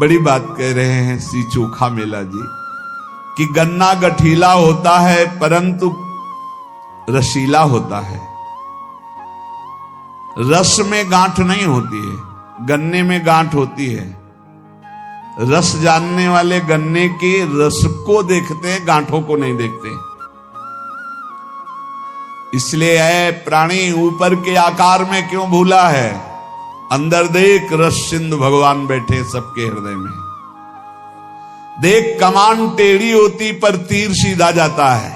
बड़ी बात कह रहे हैं श्री चोखा मेला जी कि गन्ना गठीला होता है परंतु रसीला होता है। रस में गांठ नहीं होती है, गन्ने में गांठ होती है। रस जानने वाले गन्ने के रस को देखते हैं, गांठों को नहीं देखते। इसलिए है प्राणी ऊपर के आकार में क्यों भूला है, अंदर देख रस सिंधु भगवान बैठे सबके हृदय में। देख कमान टेढ़ी होती पर तीर सीधा जाता है,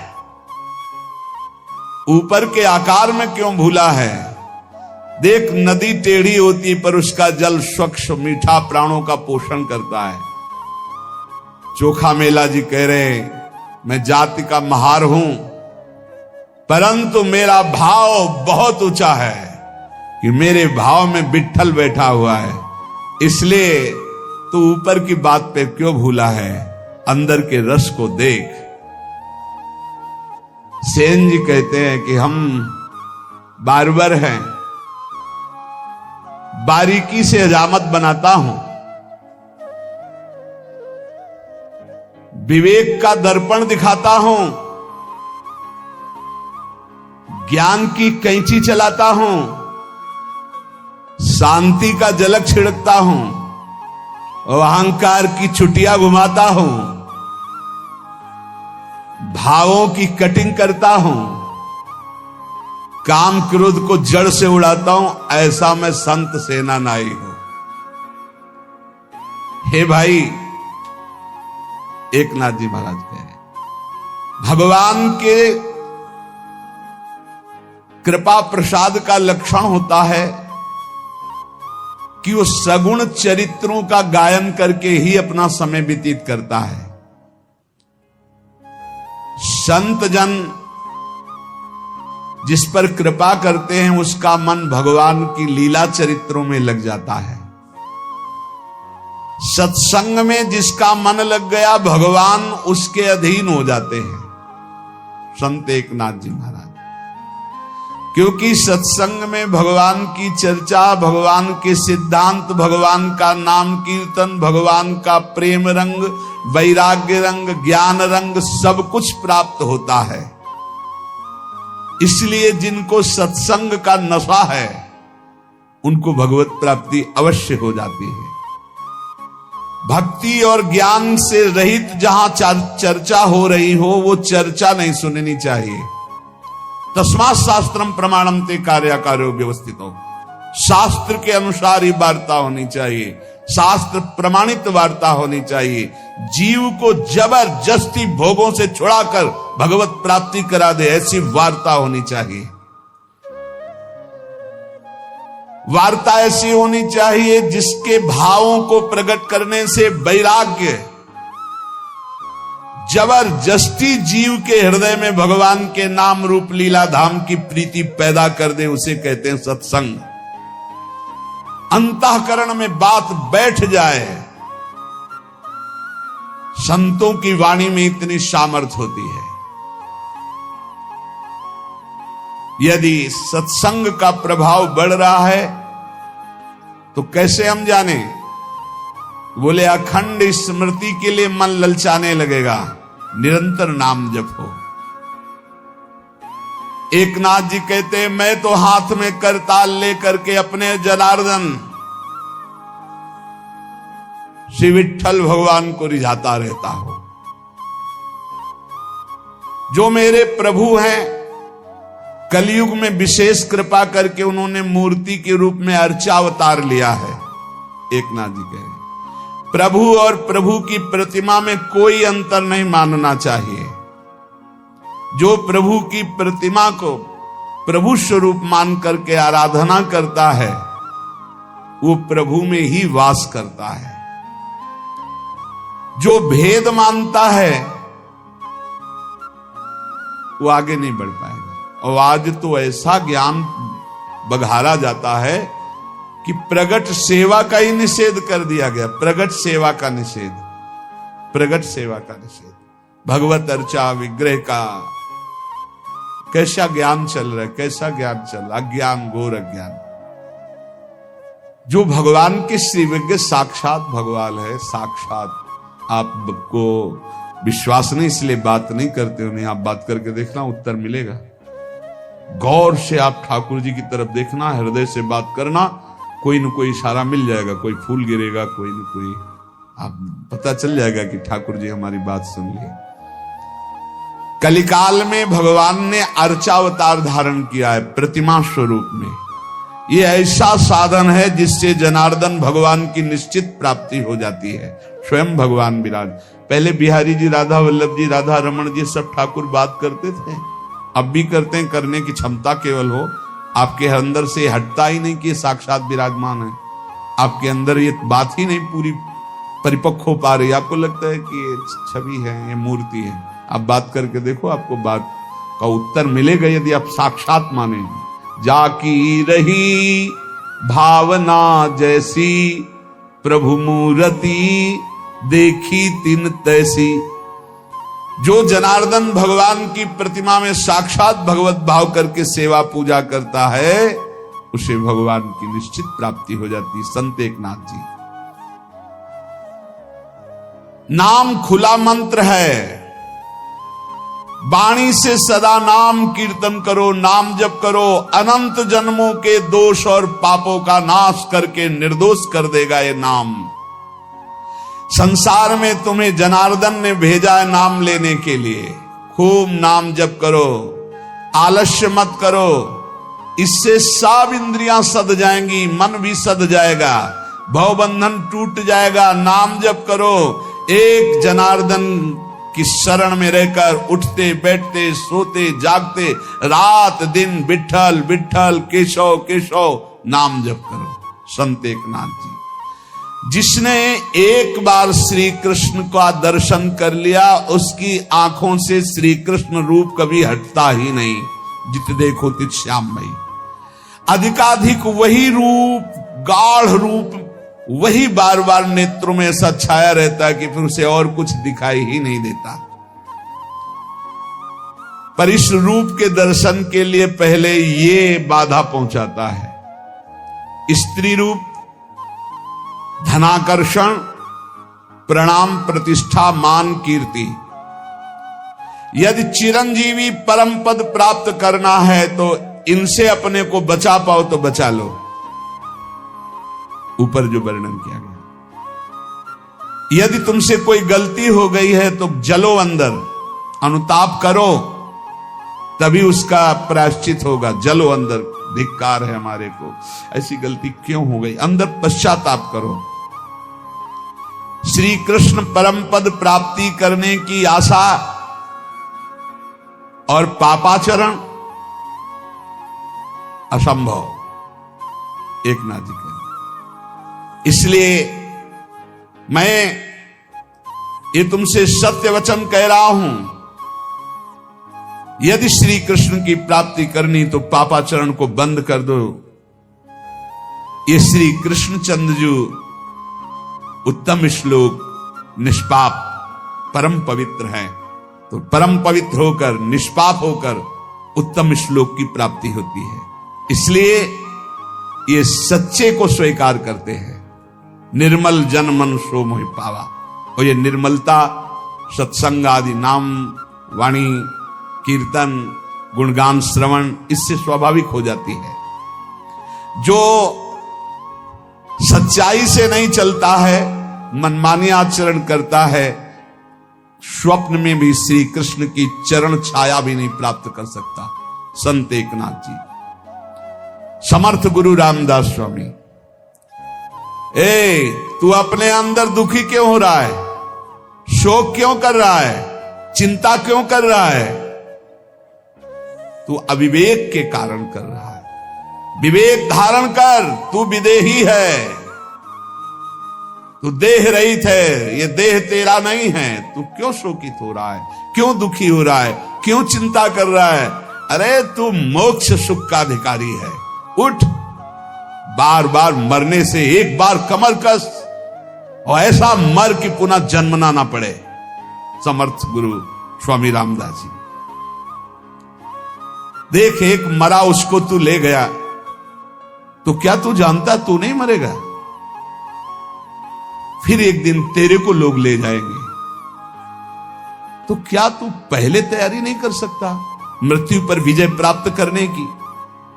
ऊपर के आकार में क्यों भूला है। देख नदी टेढ़ी होती पर उसका जल स्वच्छ मीठा प्राणों का पोषण करता है। चोखा मेला जी कह रहे मैं जाति का महार हूं परंतु मेरा भाव बहुत ऊंचा है कि मेरे भाव में विट्ठल बैठा हुआ है। इसलिए तू ऊपर की बात पे क्यों भूला है, अंदर के रस को देख। सेन जी कहते हैं कि हम बारबर हैं, बारीकी से हजामत बनाता हूं, विवेक का दर्पण दिखाता हूं, ज्ञान की कैंची चलाता हूं, शांति का जलक छिड़कता हूं और अहंकार की छुटियां घुमाता हूं, भावों की कटिंग करता हूं, काम क्रोध को जड़ से उड़ाता हूं। ऐसा मैं संत सेना नाई हूं। हे भाई, एकनाथ जी महाराज कह रहे भगवान के कृपा प्रसाद का लक्षण होता है कि वो सगुण चरित्रों का गायन करके ही अपना समय व्यतीत करता है। संत जन जिस पर कृपा करते हैं उसका मन भगवान की लीला चरित्रों में लग जाता है। सत्संग में जिसका मन लग गया भगवान उसके अधीन हो जाते हैं। संत एकनाथ जी महाराज, क्योंकि सत्संग में भगवान की चर्चा, भगवान के सिद्धांत, भगवान का नाम कीर्तन, भगवान का प्रेम रंग, वैराग्य रंग, ज्ञान रंग सब कुछ प्राप्त होता है। इसलिए जिनको सत्संग का नशा है उनको भगवत प्राप्ति अवश्य हो जाती है। भक्ति और ज्ञान से रहित जहां चर्चा हो रही हो वो चर्चा नहीं सुननी चाहिए। तस्मात् शास्त्रम प्रमाणम ते कार्याकार्यो व्यवस्थितो, शास्त्र के अनुसार ही वार्ता होनी चाहिए, शास्त्र प्रमाणित वार्ता होनी चाहिए। जीव को जबरदस्ती भोगों से छुड़ाकर भगवत प्राप्ति करा दे ऐसी वार्ता होनी चाहिए। वार्ता ऐसी होनी चाहिए जिसके भावों को प्रकट करने से वैराग्य जबरदस्ती जीव के हृदय में भगवान के नाम रूप लीला धाम की प्रीति पैदा कर दे, उसे कहते हैं सत्संग। अंतःकरण में बात बैठ जाए। संतों की वाणी में इतनी सामर्थ्य होती है। यदि सत्संग का प्रभाव बढ़ रहा है तो कैसे हम जाने? बोले अखंड स्मृति के लिए मन ललचाने लगेगा, निरंतर नाम जपो। एकनाथ जी कहते हैं मैं तो हाथ में करताल लेकर के अपने जनार्दन श्री विट्ठल भगवान को रिझाता रहता हूं। जो मेरे प्रभु हैं, कलयुग में विशेष कृपा करके उन्होंने मूर्ति के रूप में अर्चावतार लिया है। एकनाथ जी कह रहे प्रभु और प्रभु की प्रतिमा में कोई अंतर नहीं मानना चाहिए। जो प्रभु की प्रतिमा को प्रभु स्वरूप मान करके आराधना करता है वो प्रभु में ही वास करता है। जो भेद मानता है वो आगे नहीं बढ़ पाएगा। और आज तो ऐसा ज्ञान बघारा जाता है कि प्रगट सेवा का ही निषेध कर दिया गया। प्रगट सेवा का निषेध, प्रगट सेवा का निषेध, भगवत अर्चा विग्रह का कैसा ज्ञान चल रहा है, कैसा ज्ञान चल रहा, अज्ञान, घोर अज्ञान। जो भगवान के श्री विज्ञ साक्षात भगवान है, साक्षात। आपको विश्वास नहीं इसलिए बात नहीं करते, उन्हें आप बात करके देखना, उत्तर मिलेगा। गौर से आप ठाकुर जी की तरफ देखना, हृदय से बात करना, कोई न कोई इशारा मिल जाएगा, कोई फूल गिरेगा, कोई न कोई, आप पता चल जाएगा कि ठाकुर जी हमारी बात सुन ली। कलिकाल में भगवान ने अर्चावतार धारण किया है प्रतिमा स्वरूप में। यह ऐसा साधन है जिससे जनार्दन भगवान की निश्चित प्राप्ति हो जाती है। स्वयं भगवान विराज। पहले बिहारी जी, राधा वल्लभ जी, राधा रमन जी सब ठाकुर बात करते थे, अब भी करते हैं, करने की क्षमता केवल हो। आपके अंदर से हटता ही नहीं कि साक्षात विराजमान है। आपके अंदर ये बात ही नहीं पूरी परिपक्व हो पा रही, आपको लगता है कि ये छवि है, ये मूर्ति है। आप बात करके देखो, आपको बात का उत्तर मिलेगा यदि आप साक्षात माने। जाकी रही भावना जैसी, प्रभु मूर्ति देखी तिन तैसी। जो जनार्दन भगवान की प्रतिमा में साक्षात भगवत भाव करके सेवा पूजा करता है, उसे भगवान की निश्चित प्राप्ति हो जाती है। संत एकनाथ जी, नाम खुला मंत्र है। वाणी से सदा नाम कीर्तन करो, नाम जप करो, अनंत जन्मों के दोष और पापों का नाश करके निर्दोष कर देगा ये नाम। संसार में तुम्हें जनार्दन ने भेजा है नाम लेने के लिए। खूब नाम जप करो, आलस्य मत करो, इससे सब इंद्रियां सद जाएंगी, मन भी सद जाएगा, भवबंधन टूट जाएगा। नाम जप करो, एक जनार्दन की शरण में रहकर उठते बैठते सोते जागते रात दिन विठ्ठल विठ्ठल केशव केशव नाम जप करो। संत एकनाथ जी, जिसने एक बार श्री कृष्ण का दर्शन कर लिया, उसकी आंखों से श्री कृष्ण रूप कभी हटता ही नहीं। जित देखो तित श्याममयी। अधिकाधिक वही रूप, गाढ़ रूप, वही बार बार नेत्रों में ऐसा छाया रहता है कि फिर उसे और कुछ दिखाई ही नहीं देता। पर इस रूप के दर्शन के लिए पहले ये बाधा पहुंचाता है। स्त्री रूप, धनाकर्षण, प्रणाम, प्रतिष्ठा, मान, कीर्ति। यदि चिरंजीवी परम पद प्राप्त करना है तो इनसे अपने को बचा पाओ तो बचा लो। ऊपर जो वर्णन किया गया। यदि तुमसे कोई गलती हो गई है तो जलो अंदर, अनुताप करो, तभी उसका प्रायश्चित होगा। जलो अंदर, धिक्कार है हमारे को, ऐसी गलती क्यों हो गई, अंदर पश्चाताप करो। श्री कृष्ण परम पद प्राप्ति करने की आशा और पापाचरण असंभव, एकनाथ जी कह। इसलिए मैं ये तुमसे सत्य वचन कह रहा हूं, यदि श्री कृष्ण की प्राप्ति करनी तो पापाचरण को बंद कर दो। ये श्री कृष्णचंद्र जी उत्तम श्लोक, निष्पाप, परम पवित्र है। तो परम पवित्र होकर, निष्पाप होकर उत्तम श्लोक की प्राप्ति होती है। इसलिए ये सच्चे को स्वीकार करते हैं। निर्मल जन मन सो मोहि पावा। और ये निर्मलता सत्संग आदि, नाम, वाणी, कीर्तन, गुणगान, श्रवण, इससे स्वाभाविक हो जाती है। जो सच्चाई से नहीं चलता है, मनमानी आचरण करता है, स्वप्न में भी श्री कृष्ण की चरण छाया भी नहीं प्राप्त कर सकता। संत एकनाथ जी, समर्थ गुरु रामदास स्वामी, तू अपने अंदर दुखी क्यों हो रहा है, शोक क्यों कर रहा है, चिंता क्यों कर रहा है? तू अविवेक के कारण कर रहा है। विवेक धारण कर, तू विदेही है, तू देह रहित है, ये देह तेरा नहीं है। तू क्यों शोकित हो रहा है, क्यों दुखी हो रहा है, क्यों चिंता कर रहा है? अरे तू मोक्ष सुख का अधिकारी है। उठ, बार बार मरने से एक बार कमर कस और ऐसा मर कि पुनः जन्मना ना पड़े। समर्थ गुरु स्वामी रामदास जी, देख एक मरा उसको तू ले गया, तो क्या तू जानता तू नहीं मरेगा? फिर एक दिन तेरे को लोग ले जाएंगे, तो क्या तू पहले तैयारी नहीं कर सकता मृत्यु पर विजय प्राप्त करने की?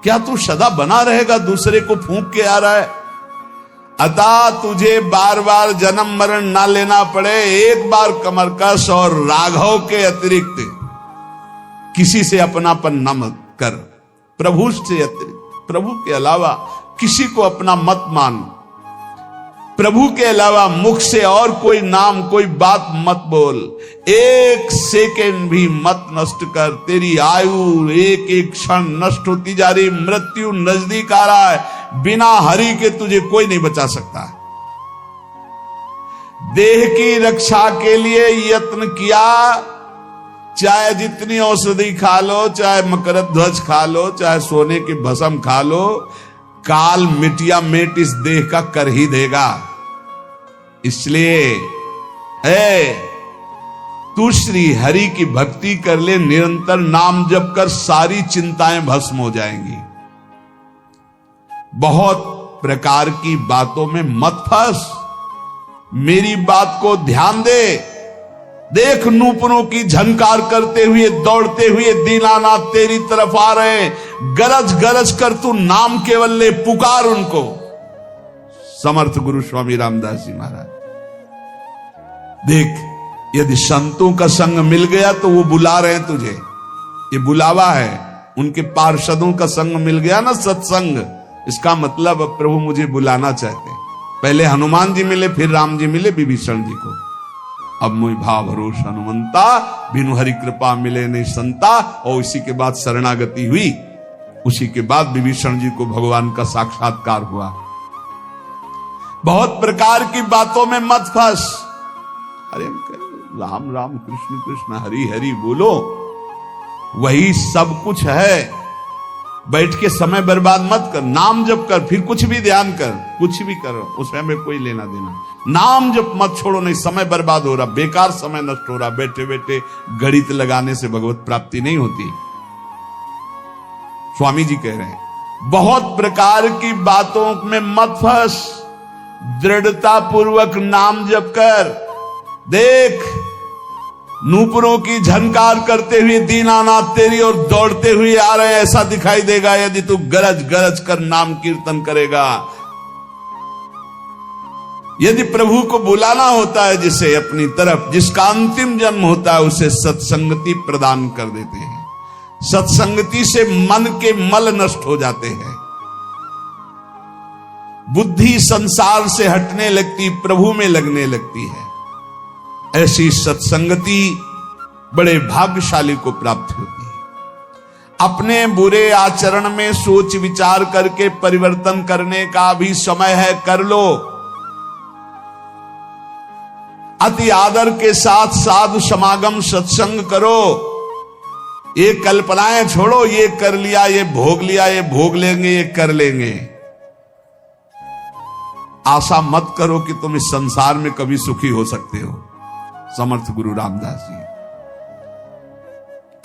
क्या तू सदा बना रहेगा दूसरे को फूंक के आ रहा है? अतः तुझे बार बार जन्म मरण ना लेना पड़े, एक बार कमर कस और राघव के अतिरिक्त किसी से अपनापन न मत कर। प्रभु से अतिरिक्त, प्रभु के अलावा किसी को अपना मत मान। प्रभु के अलावा मुख से और कोई नाम कोई बात मत बोल। एक सेकेंड भी मत नष्ट कर। तेरी आयु एक एक क्षण नष्ट होती जा रही, मृत्यु नजदीक आ रहा है। बिना हरि के तुझे कोई नहीं बचा सकता। देह की रक्षा के लिए यत्न किया, चाहे जितनी औषधि खा लो, चाहे मकरध्वज ध्वज खा लो, चाहे सोने की भस्म खा लो, काल मिटिया मेट इस देह का कर ही देगा। इसलिए तू श्री हरि की भक्ति कर ले, निरंतर नाम जप कर, सारी चिंताएं भस्म हो जाएंगी। बहुत प्रकार की बातों में मत फंस, मेरी बात को ध्यान दे। देख नूपुरों की झंकार करते हुए दौड़ते हुए दीनानाथ तेरी तरफ आ रहे हैं। गरज गरज कर तू नाम केवल ले, पुकार उनको। समर्थ गुरु स्वामी रामदास जी महाराज। देख, यदि संतों का संग मिल गया तो वो बुला रहे हैं तुझे, ये बुलावा है। उनके पार्षदों का संग मिल गया ना, सत्संग, इसका मतलब अब प्रभु मुझे बुलाना चाहते हैं। पहले हनुमान जी मिले, फिर राम जी मिले विभीषण जी को। अब मोहि भाव भरोस हनुमंता, बिनु हरि कृपा मिले नहीं संता। और इसी के बाद शरणागति हुई, उसी के बाद विभीषण जी को भगवान का साक्षात्कार हुआ। बहुत प्रकार की बातों में मत फंस। अरे राम राम कृष्ण कृष्ण हरि हरि बोलो, वही सब कुछ है। बैठ के समय बर्बाद मत कर, नाम जप कर, फिर कुछ भी ध्यान कर, कुछ भी करो, उसमें हमें कोई लेना देना। नाम जप मत छोड़ो, नहीं समय बर्बाद हो रहा, बेकार समय नष्ट हो रहा। बैठे बैठे गणित लगाने से भगवत प्राप्ति नहीं होती। स्वामी जी कह रहे हैं बहुत प्रकार की बातों में मत फंस, दृढ़ता पूर्वक नाम जप कर। देख नूपुरों की झनकार करते हुए दीनानाथ तेरी ओर दौड़ते हुए आ रहे, ऐसा दिखाई देगा यदि तू गरज गरज कर नाम कीर्तन करेगा। यदि प्रभु को बुलाना होता है जिसे अपनी तरफ, जिसका अंतिम जन्म होता है, उसे सत्संगति प्रदान कर देते हैं। सत्संगति से मन के मल नष्ट हो जाते हैं, बुद्धि संसार से हटने लगती, प्रभु में लगने लगती है। ऐसी सत्संगति बड़े भाग्यशाली को प्राप्त होती है। अपने बुरे आचरण में सोच विचार करके परिवर्तन करने का भी समय है, कर लो। अति आदर के साथ साधु समागम सत्संग करो। ये कल्पनाएं छोड़ो, ये कर लिया, ये भोग लिया, ये भोग लेंगे, ये कर लेंगे। आशा मत करो कि तुम इस संसार में कभी सुखी हो सकते हो। समर्थ गुरु रामदास जी।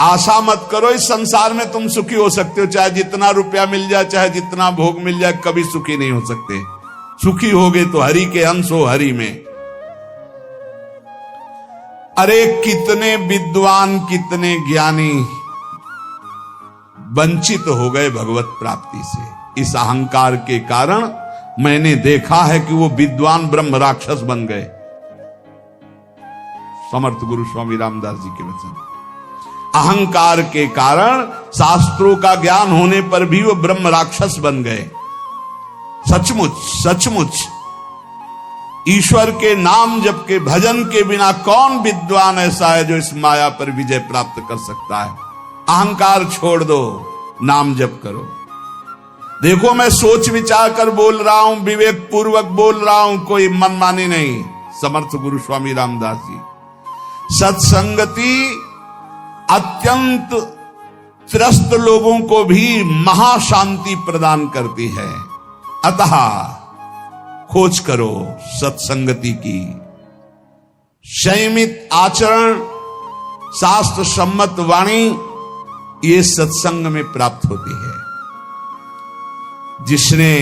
आशा मत करो इस संसार में तुम सुखी हो सकते हो, चाहे जितना रुपया मिल जाए, चाहे जितना भोग मिल जाए, कभी सुखी नहीं हो सकते। सुखी होगे तो हरि के अंश हो, हरि में। अरे कितने विद्वान, कितने ज्ञानी वंचित हो गए भगवत प्राप्ति से। इस अहंकार के कारण मैंने देखा है कि वो विद्वान ब्रह्म राक्षस बन गए। समर्थ गुरु स्वामी रामदास जी के वचन। अहंकार के कारण शास्त्रों का ज्ञान होने पर भी वो ब्रह्म राक्षस बन गए। सचमुच सचमुच ईश्वर के नाम जप के भजन के बिना कौन विद्वान ऐसा है जो इस माया पर विजय प्राप्त कर सकता है। अहंकार छोड़ दो, नाम जप करो। देखो मैं सोच विचार कर बोल रहा हूं, विवेक पूर्वक बोल रहा हूं, कोई मनमानी नहीं। समर्थ गुरु स्वामी रामदास जी। सत्संगति अत्यंत त्रस्त लोगों को भी महाशांति प्रदान करती है। अतः खोज करो सत्संगति की। संयमित आचरण, शास्त्र सम्मत वाणी, ये सत्संग में प्राप्त होती है। जिसने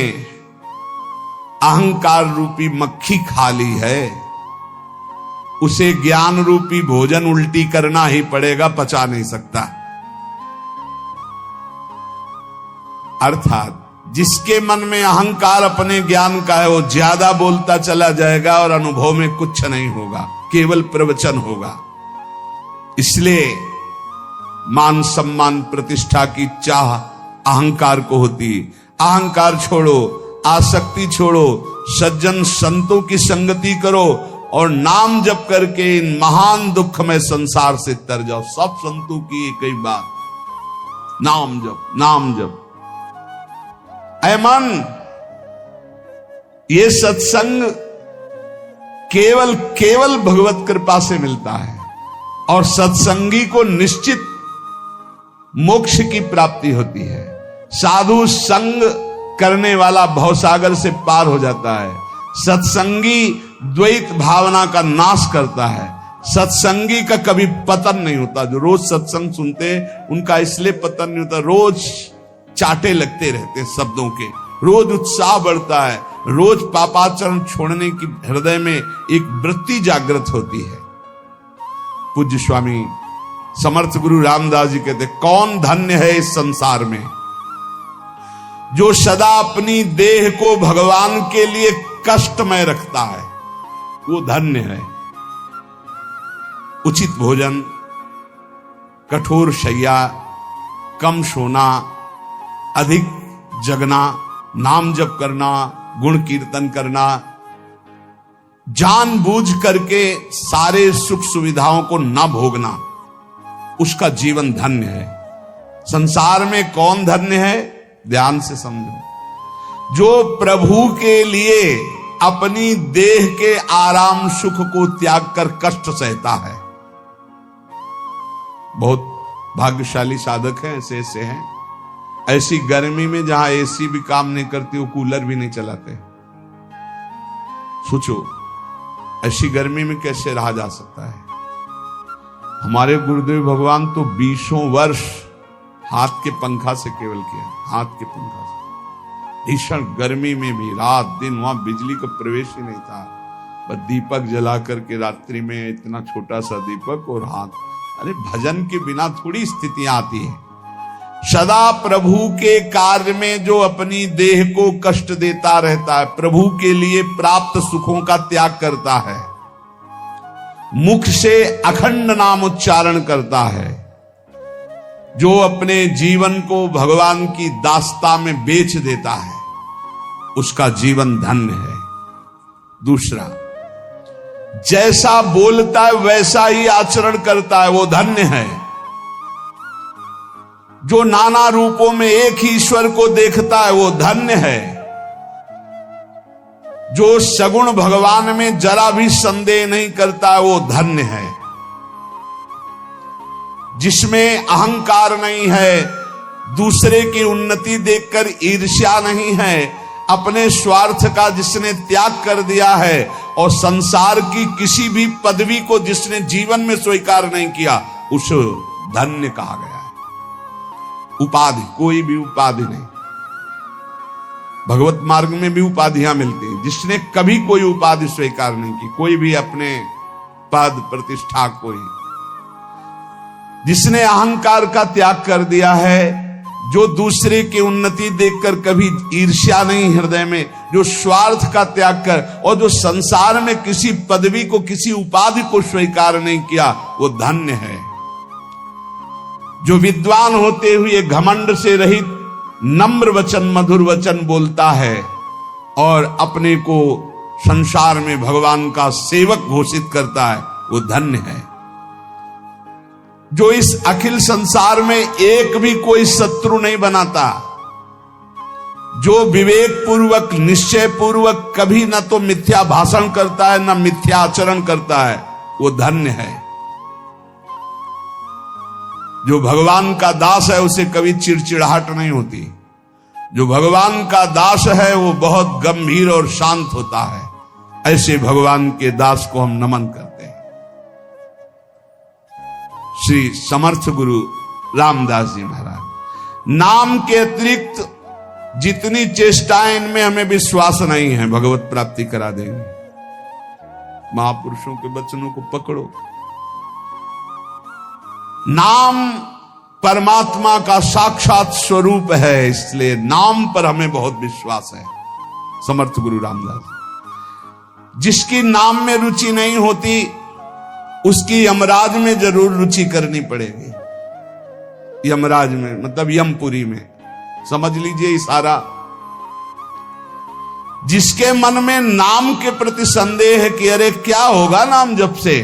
अहंकार रूपी मक्खी खा ली है, उसे ज्ञान रूपी भोजन उल्टी करना ही पड़ेगा, पचा नहीं सकता। अर्थात जिसके मन में अहंकार अपने ज्ञान का है, वो ज्यादा बोलता चला जाएगा और अनुभव में कुछ नहीं होगा, केवल प्रवचन होगा। इसलिए मान सम्मान प्रतिष्ठा की चाह अहंकार को होती। अहंकार छोड़ो, आसक्ति छोड़ो, सज्जन संतों की संगति करो और नाम जप करके इन महान दुख में संसार से तर जाओ। सब संतों की एक ही बात, नाम जप, नाम जप। ऐ मन, ये सत्संग केवल केवल भगवत कृपा से मिलता है और सत्संगी को निश्चित मोक्ष की प्राप्ति होती है। साधु संग करने वाला भवसागर से पार हो जाता है। सत्संगी द्वैत भावना का नाश करता है। सत्संगी का कभी पतन नहीं होता। जो रोज सत्संग सुनते उनका इसलिए पतन नहीं होता, रोज चाटे लगते रहते शब्दों के, रोज उत्साह बढ़ता है, रोज पापाचरण छोड़ने की हृदय में एक वृत्ति जागृत होती है। पूज्य स्वामी समर्थ गुरु रामदास जी कहते, कौन धन्य है इस संसार में जो सदा अपनी देह को भगवान के लिए कष्टमय रखता है, वो धन्य है। उचित भोजन, कठोर शैया, कम सोना, अधिक जगना, नाम जप करना, गुण कीर्तन करना, जानबूझ करके सारे सुख सुविधाओं को न भोगना, उसका जीवन धन्य है। संसार में कौन धन्य है? ध्यान से समझो। जो प्रभु के लिए अपनी देह के आराम सुख को त्याग कर कष्ट सहता है। बहुत भाग्यशाली साधक हैं, ऐसे ऐसे हैं। ऐसी गर्मी में जहां एसी भी काम नहीं करती, वो कूलर भी नहीं चलाते। सोचो ऐसी गर्मी में कैसे रहा जा सकता है। हमारे गुरुदेव भगवान तो 20 वर्ष हाथ के पंखा से केवल किया, हाथ के पंखा से। भीषण गर्मी में भी रात दिन वहां बिजली का प्रवेश ही नहीं था, बस दीपक जला करके रात्रि में, इतना छोटा सा दीपक और हाथ। अरे भजन के बिना थोड़ी स्थितियां आती है। सदा प्रभु के कार्य में जो अपनी देह को कष्ट देता रहता है, प्रभु के लिए प्राप्त सुखों का त्याग करता है, मुख से अखंड नाम उच्चारण करता है, जो अपने जीवन को भगवान की दास्ता में बेच देता है, उसका जीवन धन्य है। दूसरा, जैसा बोलता है वैसा ही आचरण करता है, वो धन्य है। जो नाना रूपों में एक ही ईश्वर को देखता है, वो धन्य है। जो सगुण भगवान में जरा भी संदेह नहीं करता है, वो धन्य है। जिसमें अहंकार नहीं है, दूसरे की उन्नति देखकर ईर्ष्या नहीं है, अपने स्वार्थ का जिसने त्याग कर दिया है और संसार की किसी भी पदवी को जिसने जीवन में स्वीकार नहीं किया, उस धन्य कहा गया है। उपाधि, कोई भी उपाधि नहीं। भगवत मार्ग में भी उपाधियां मिलती हैं। जिसने कभी कोई उपाधि स्वीकार नहीं की, कोई भी अपने पद प्रतिष्ठा, कोई जिसने अहंकार का त्याग कर दिया है, जो दूसरे की उन्नति देखकर कभी ईर्ष्या नहीं हृदय में, जो स्वार्थ का त्याग कर और जो संसार में किसी पदवी को, किसी उपाधि को स्वीकार नहीं किया, वो धन्य है। जो विद्वान होते हुए घमंड से रहित नम्र वचन, मधुर वचन बोलता है और अपने को संसार में भगवान का सेवक घोषित करता है, वो धन्य है। जो इस अखिल संसार में एक भी कोई शत्रु नहीं बनाता, जो विवेक पूर्वक, निश्चय पूर्वक कभी न तो मिथ्या भाषण करता है, न मिथ्या आचरण करता है, वो धन्य है। जो भगवान का दास है, उसे कभी चिड़चिड़ाहट नहीं होती। जो भगवान का दास है, वो बहुत गंभीर और शांत होता है। ऐसे भगवान के दास को हम नमन करते हैं। श्री समर्थ गुरु रामदास जी महाराज। नाम के अतिरिक्त जितनी चेष्टाएं इनमें हमें विश्वास नहीं है भगवत प्राप्ति करा देंगे। महापुरुषों के वचनों को पकड़ो। नाम परमात्मा का साक्षात स्वरूप है, इसलिए नाम पर हमें बहुत विश्वास है। समर्थ गुरु रामदास। जिसकी नाम में रुचि नहीं होती उसकी यमराज में जरूर रुचि करनी पड़ेगी। यमराज में मतलब यमपुरी में, समझ लीजिए इशारा। जिसके मन में नाम के प्रति संदेह है कि अरे क्या होगा नाम जप से,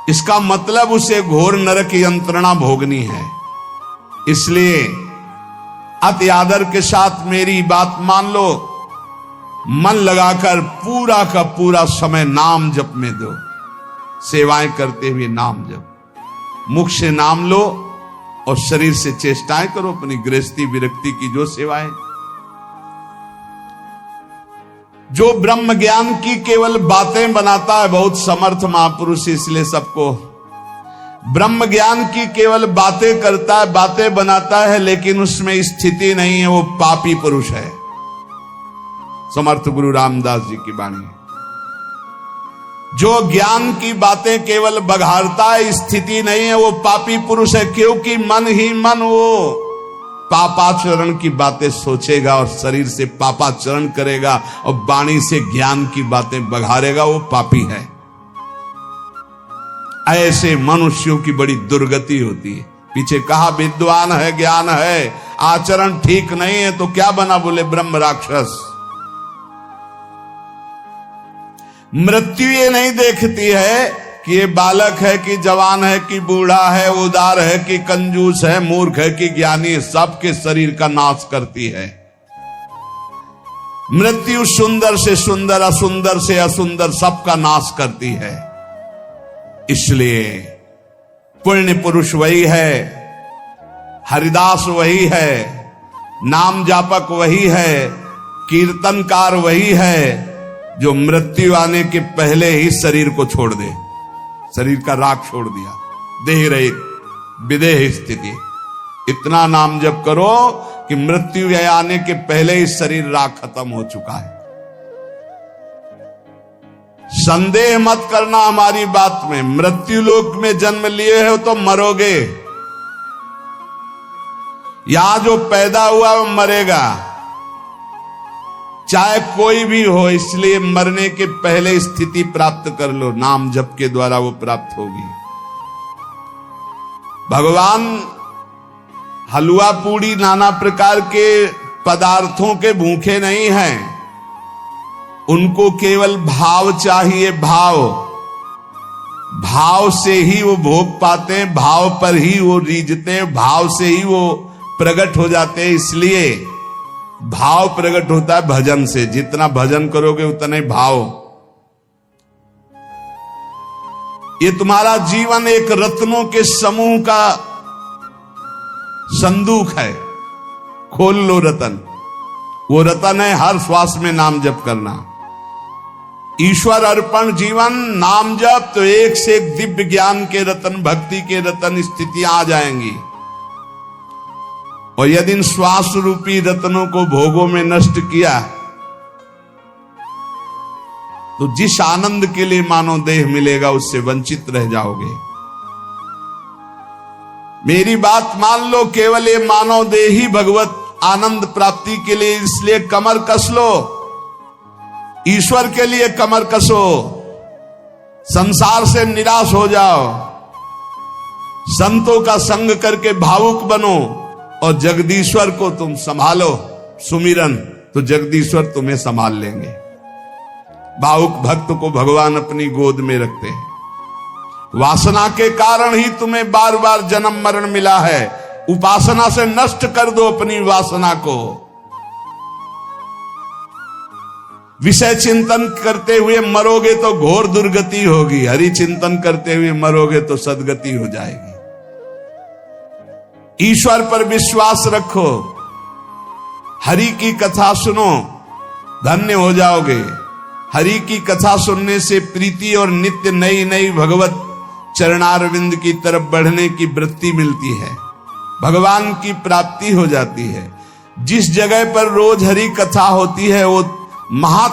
इसका मतलब उसे घोर नरक यंत्रणा भोगनी है। इसलिए अति आदर के साथ मेरी बात मान लो, मन लगाकर पूरा का पूरा समय नाम जप में दो। सेवाएं करते हुए नाम जप, मुख से नाम लो और शरीर से चेष्टाएं करो अपनी गृहस्थी विरक्ति की जो सेवाएं। जो ब्रह्म ज्ञान की केवल बातें बनाता है, बहुत समर्थ महापुरुष, इसलिए सबको ब्रह्म ज्ञान की केवल बातें करता है, बातें बनाता है, लेकिन उसमें स्थिति नहीं है, वो पापी पुरुष है। समर्थ गुरु रामदास जी की वाणी। जो ज्ञान की बातें केवल बघाड़ता है, स्थिति नहीं है, वो पापी पुरुष है। क्योंकि मन ही मन वो पापाचरण की बातें सोचेगा और शरीर से पापाचरण करेगा और वाणी से ज्ञान की बातें बघाड़ेगा, वो पापी है। ऐसे मनुष्यों की बड़ी दुर्गति होती है। पीछे कहा विद्वान है, ज्ञान है, आचरण ठीक नहीं है तो क्या बना, बोले ब्रह्म राक्षस। मृत्यु ये नहीं देखती है कि ये बालक है कि जवान है कि बूढ़ा है, उदार है कि कंजूस है, मूर्ख है कि ज्ञानी, सबके शरीर का नाश करती है। मृत्यु सुंदर से सुंदर, असुंदर से असुंदर, सबका नाश करती है। इसलिए पुण्य पुरुष वही है, हरिदास वही है, नाम जापक वही है, कीर्तनकार वही है, जो मृत्यु आने के पहले ही शरीर को छोड़ दे, शरीर का राख छोड़ दिया, देह रहित विदेह स्थिति। इतना नाम जप करो कि मृत्यु आने के पहले ही शरीर राख खत्म हो चुका है। संदेह मत करना हमारी बात में। मृत्यु लोक में जन्म लिए हो तो मरोगे, यहां जो पैदा हुआ वो मरेगा, चाहे कोई भी हो। इसलिए मरने के पहले स्थिति प्राप्त कर लो, नाम जप के द्वारा वो प्राप्त होगी। भगवान हलवा पूड़ी नाना प्रकार के पदार्थों के भूखे नहीं हैं, उनको केवल भाव चाहिए। भाव से ही वो भोग पाते हैं, भाव पर ही वो रीझते हैं, भाव से ही वो प्रकट हो जाते हैं। इसलिए भाव प्रकट होता है भजन से। जितना भजन करोगे उतना ही भाव। ये तुम्हारा जीवन एक रत्नों के समूह का संदूक है। खोल लो रतन, वो रतन है हर श्वास में नाम जप करना। ईश्वर अर्पण जीवन, नाम जप, तो एक से एक दिव्य ज्ञान के रतन, भक्ति के रतन स्थितियां आ जाएंगी। और यदि इन श्वास रूपी रत्नों को भोगों में नष्ट किया तो जिस आनंद के लिए मानव देह मिलेगा उससे वंचित रह जाओगे। मेरी बात मान लो, केवल ये मानव देह ही भगवत आनंद प्राप्ति के लिए, इसलिए कमर कस लो, ईश्वर के लिए कमर कसो, संसार से निराश हो जाओ, संतों का संग करके भावुक बनो और जगदीश्वर को तुम संभालो। सुमिरन तो जगदीश्वर तुम्हें संभाल लेंगे। भावुक भक्त को भगवान अपनी गोद में रखते हैं। वासना के कारण ही तुम्हें बार बार जन्म मरण मिला है। उपासना से नष्ट कर दो अपनी वासना को। विषय चिंतन करते हुए मरोगे तो घोर दुर्गति होगी, हरि चिंतन करते हुए मरोगे तो सदगति हो जाएगी। ईश्वर पर विश्वास रखो, हरि की कथा सुनो, धन्य हो जाओगे। हरि की कथा सुनने से प्रीति और नित्य नई नई भगवत चरणारविंद की तरफ बढ़ने की वृत्ति मिलती है, भगवान की प्राप्ति हो जाती है। जिस जगह पर रोज हरि कथा होती है वो महा